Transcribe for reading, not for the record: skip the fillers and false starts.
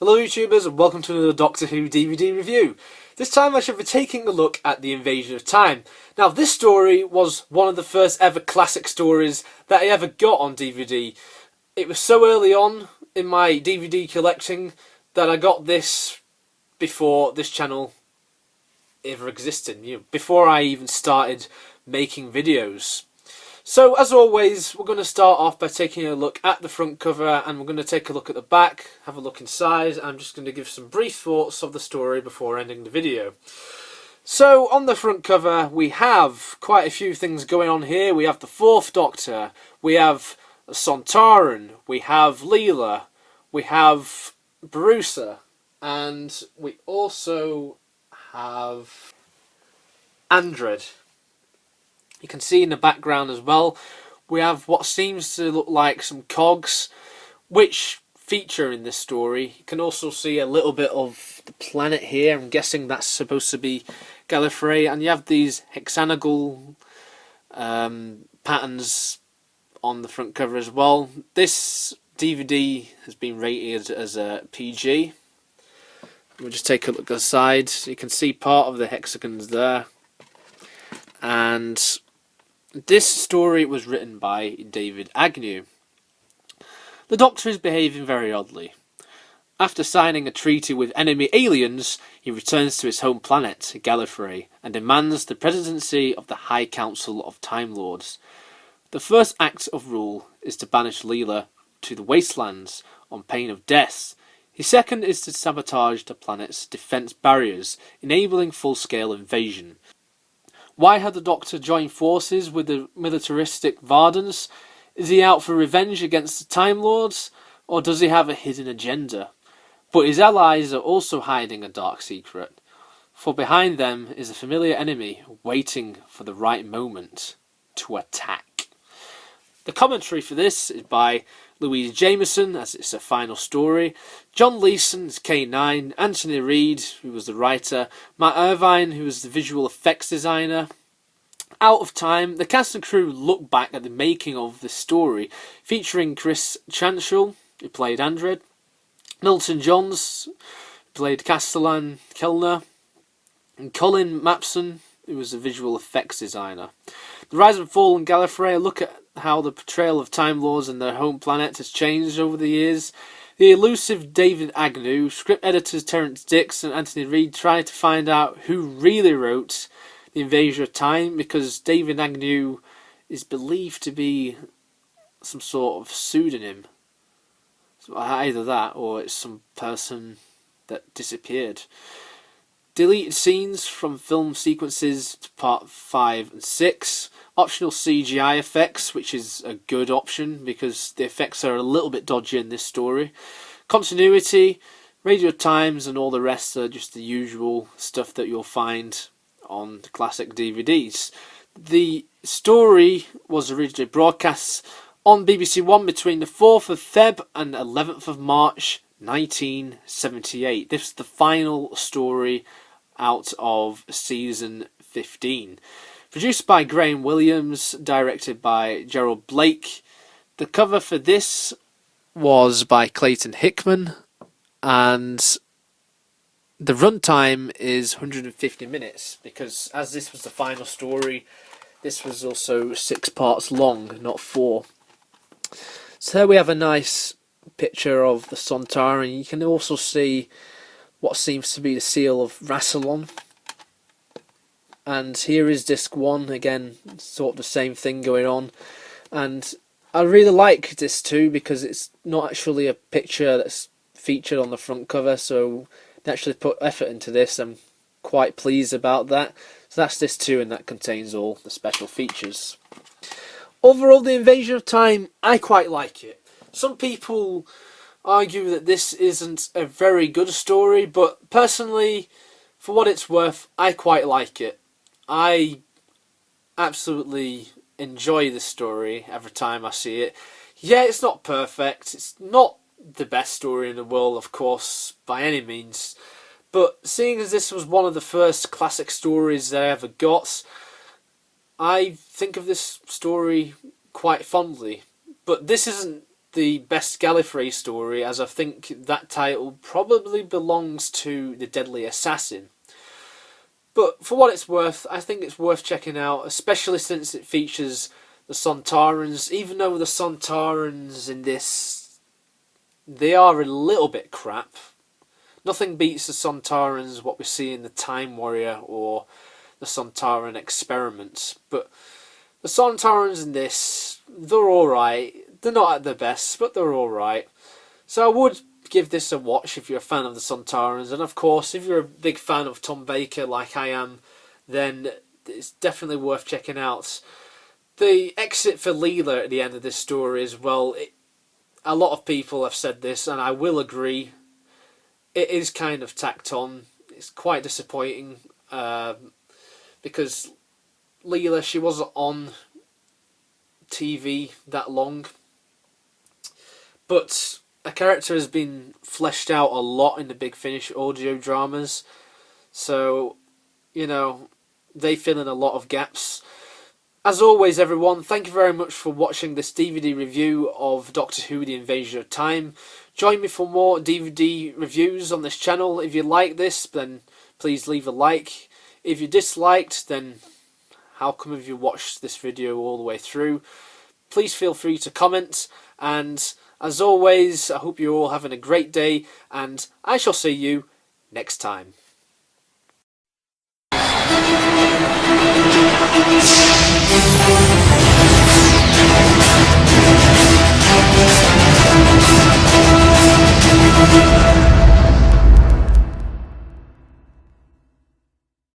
Hello YouTubers and welcome to another Doctor Who DVD review. This time I shall be taking a look at the Invasion of Time. Now this story was one of the first ever classic stories that I ever got on DVD. It was so early on in my DVD collecting that I got this before this channel ever existed, before I even started making videos. So as always, we're going to start off by taking a look at the front cover, and we're going to take a look at the back, have a look inside. I'm just going to give some brief thoughts of the story before ending the video. So on the front cover we have quite a few things going on here. We have the Fourth Doctor, we have Sontaran, we have Leela, we have Barusa, and we also have Andred. You can see in the background as well, we have what seems to look like some cogs, which feature in this story. You can also see a little bit of the planet here. I'm guessing that's supposed to be Gallifrey. And you have these hexagonal patterns on the front cover as well. This DVD has been rated as a PG. We'll just take a look at the side. You can see part of the hexagons there. And this story was written by David Agnew. The Doctor is behaving very oddly. After signing a treaty with enemy aliens, he returns to his home planet, Gallifrey, and demands the presidency of the High Council of Time Lords. The first act of rule is to banish Leela to the wastelands on pain of death. His second is to sabotage the planet's defense barriers, enabling full-scale invasion. Why had the Doctor joined forces with the militaristic Vardans? Is he out for revenge against the Time Lords, or does he have a hidden agenda? But his allies are also hiding a dark secret, for behind them is a familiar enemy waiting for the right moment to attack. The commentary for this is by Louise Jameson, as it's a final story. John Leeson is K9, Anthony Reid, who was the writer, Matt Irvine, who was the visual effects designer. Out of Time, the cast and crew look back at the making of this story, featuring Chris Chanchell, who played Andred, Milton Johns, who played Castellan Kellner, and Colin Mapson, who was the visual effects designer. The Rise and Fall in Gallifrey look at how the portrayal of Time Lords and their home planet has changed over the years. The elusive David Agnew, script editors Terence Dix and Anthony Reid try to find out who really wrote The Invasion of Time, because David Agnew is believed to be some sort of pseudonym. So either that or it's some person that disappeared. Deleted scenes from film sequences to part 5 and 6. Optional CGI effects, which is a good option because the effects are a little bit dodgy in this story. Continuity, radio times, and all the rest are just the usual stuff that you'll find on the classic DVDs. The story was originally broadcast on BBC One between the 4th of Feb and 11th of March 1978. This is the final story out of season 15. Produced by Graham Williams, directed by Gerald Blake. The cover for this was by Clayton Hickman, and the runtime is 150 minutes, because as this was the final story, this was also 6 parts long, not 4. So here we have a nice picture of the Sontaran, and you can also see what seems to be the seal of Rassilon. And here is disc 1, again, sort of the same thing going on. And I really like this too, because it's not actually a picture that's featured on the front cover, so they actually put effort into this. I'm quite pleased about that. So that's this too, and that contains all the special features. Overall, The Invasion of Time, I quite like it. Some people argue that this isn't a very good story, but personally, for what it's worth, I quite like it. I absolutely enjoy this story every time I see it. Yeah, it's not perfect. It's not the best story in the world, of course, by any means. But seeing as this was one of the first classic stories that I ever got, I think of this story quite fondly. But this isn't the best Gallifrey story, as I think that title probably belongs to The Deadly Assassin. But for what it's worth, I think it's worth checking out, especially since it features the Sontarans. Even though the Sontarans in this, they are a little bit crap. Nothing beats the Sontarans, what we see in the Time Warrior or the Sontaran Experiments. But the Sontarans in this, they're alright. They're not at their best, but they're alright. So I would give this a watch if you're a fan of the Sontarans. And of course, if you're a big fan of Tom Baker like I am, then it's definitely worth checking out. The exit for Leela at the end of this story as well, a lot of people have said this, and I will agree. It is kind of tacked on. It's quite disappointing because Leela, she wasn't on TV that long, but a character has been fleshed out a lot in the Big Finish audio dramas, so, you know, they fill in a lot of gaps. As always, everyone, thank you very much for watching this DVD review of Doctor Who The Invasion of Time. Join me for more DVD reviews on this channel. If you like this, then please leave a like. If you disliked, then how come have you watched this video all the way through? Please feel free to comment, and as always, I hope you're all having a great day, and I shall see you next time.